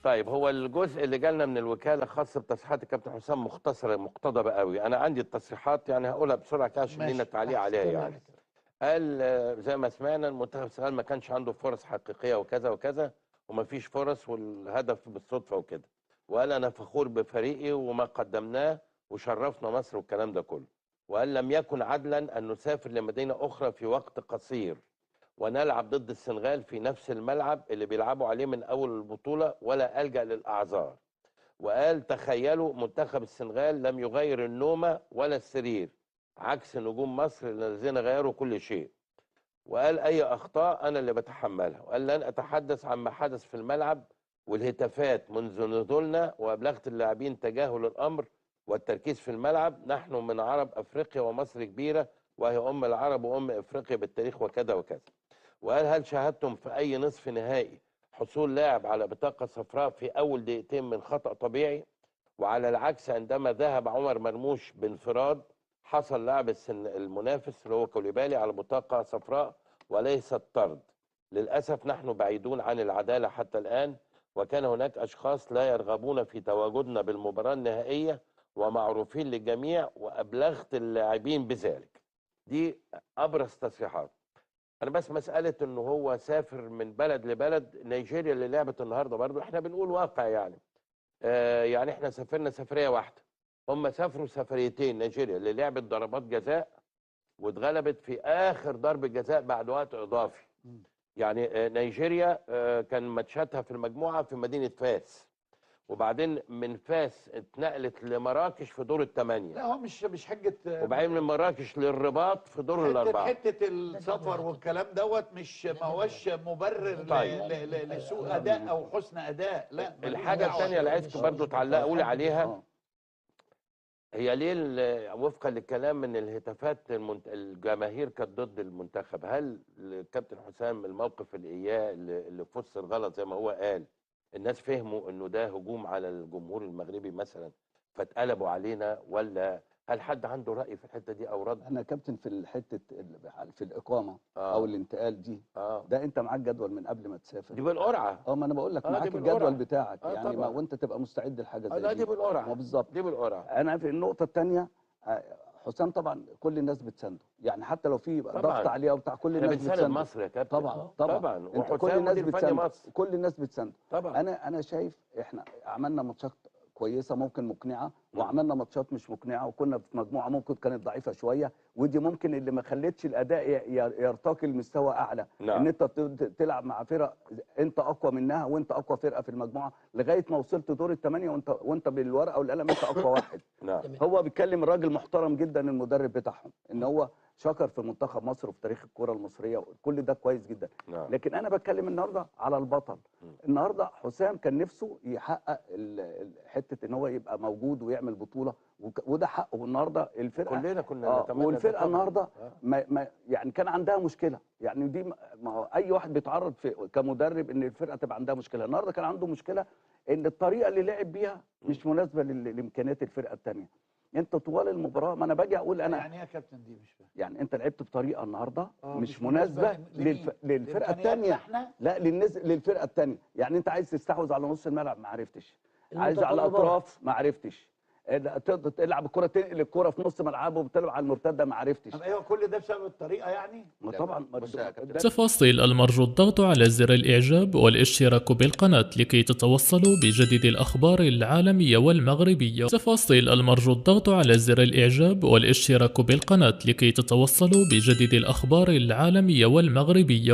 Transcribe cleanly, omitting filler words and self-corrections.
طيب هو الجزء اللي جالنا من الوكاله خاص بتصريحات الكابتن حسام مختصره مقتضبه قوي. انا عندي التصريحات يعني هقولها بسرعه كده عشان لينا ماشي تعليق عليها تمام يعني. كده. قال زي ما سمعنا المنتخب السنغال ما كانش عنده فرص حقيقيه وكذا وكذا ومفيش فرص والهدف بالصدفه وكده. وقال انا فخور بفريقي وما قدمناه وشرفنا مصر والكلام ده كله. وقال لم يكن عدلا ان نسافر لمدينه اخرى في وقت قصير ونلعب ضد السنغال في نفس الملعب اللي بيلعبوا عليه من اول البطوله ولا الجا للاعذار. وقال تخيلوا منتخب السنغال لم يغير النومه ولا السرير عكس نجوم مصر الذين غيروا كل شيء. وقال اي اخطاء انا اللي بتحملها. وقال لن اتحدث عما حدث في الملعب والهتافات منذ نزولنا وابلغت اللاعبين تجاهل الامر والتركيز في الملعب. نحن من عرب افريقيا ومصر كبيره وهي ام العرب وام افريقيا بالتاريخ وكذا وكذا. وقال هل شاهدتم في اي نصف نهائي حصول لاعب على بطاقه صفراء في اول دقيقتين من خطا طبيعي؟ وعلى العكس عندما ذهب عمر مرموش بانفراد حصل لاعب المنافس اللي هو كوليبالي على بطاقه صفراء وليست طرد. للاسف نحن بعيدون عن العداله حتى الان وكان هناك اشخاص لا يرغبون في تواجدنا بالمباراه النهائيه ومعروفين للجميع وابلغت اللاعبين بذلك. دي ابرز تصريحات. انا بس مساله انه هو سافر من بلد لبلد. نيجيريا اللي لعبت النهارده برضو احنا بنقول واقع يعني. يعني احنا سافرنا سفريه واحده هم سافروا سفريتين. نيجيريا اللي لعبت ضربات جزاء واتغلبت في اخر ضربه جزاء بعد وقت اضافي. يعني نيجيريا كان ماتشاتها في المجموعه في مدينه فاس وبعدين من فاس اتنقلت لمراكش في دور الثمانيه. لا هو مش حجه. وبعدين من مراكش للرباط في دور الاربعه. حته السفر والكلام دوت مش ما هوش مبرر طيب. لسوء اداء او حسن اداء. لا الحاجه الثانيه اللي عايزكم برضو تعلقوا لي عليها هي ليه وفقا للكلام من الهتافات الجماهير كانت ضد المنتخب. هل الكابتن حسام الموقف اللي اياه اللي فسر غلط زي ما هو قال الناس فهموا انه ده هجوم على الجمهور المغربي مثلا فاتقلبوا علينا؟ ولا هل حد عنده راي في الحته دي او رد؟ انا كابتن في الحته في الاقامه او الانتقال دي ده انت معاك جدول من قبل ما تسافر. دي بالقرعه. ما انا بقول لك معاك الجدول بتاعك يعني ما وانت تبقى مستعد لحاجه زي دي. دي بالقرعه. بالظبط دي بالقرعه. انا في النقطه الثانيه حسام طبعا كل الناس بتسنده يعني حتى لو في ضغط عليه او بتاع كل الناس بتسنده. مصر يا كابتن. طبعا انت كل الناس بتسنده. كل الناس بتسنده طبعا. انا شايف احنا عملنا ماتشات كويسه ممكن مقنعه وعملنا ماتشات مش مقنعه وكنا في مجموعه ممكن كانت ضعيفه شويه ودي ممكن اللي ما خلتش الاداء يرتقي لمستوى اعلى. ان انت تلعب مع فرق انت اقوى منها وانت اقوى فرقه في المجموعه لغايه ما وصلت دور الثمانيه وانت بالورقه والقلم انت اقوى واحد. هو بيتكلم الراجل محترم جدا المدرب بتاعهم ان هو شكر في منتخب مصر وفي تاريخ الكره المصريه كل ده كويس جدا. لكن انا بتكلم النهارده على البطل. النهارده حسام كان نفسه يحقق حته ان هو يبقى موجود ويعمل بطوله وده حقه. النهارده الفرقه كلنا كنا نتمنى والفرقه النهارده ما يعني كان عندها مشكله يعني دي ما هو اي واحد بيتعرض كمدرب ان الفرقه تبقى عندها مشكله. النهارده كان عنده مشكله ان الطريقه اللي لعب بيها مش مناسبه لامكانيات الفرقه الثانيه. انت طوال المباراه ما انا باجي اقول انا يعني ايه يا كابتن دي مش فاهم. يعني انت لعبت بطريقه النهارده مش مناسبه للفرقه الثانيه. لا للفرقه الثانيه. يعني انت عايز تستحوذ على نص الملعب ما عرفتش. عايز على الاطراف ما عرفتش. تقدر تلعب الكره تنقل الكره في نص ملعبه وبتلعب على المرتده ما عرفتش. ايوه كل ده بسبب الطريقه يعني. ما طبعا تفاصيل المرجو الضغط على زر الاعجاب والاشتراك بالقناه لكي تتوصلوا بجديد الاخبار العالميه والمغربيه. تفاصيل المرجو الضغط على زر الاعجاب والاشتراك بالقناه لكي تتوصلوا بجديد الاخبار العالميه والمغربيه.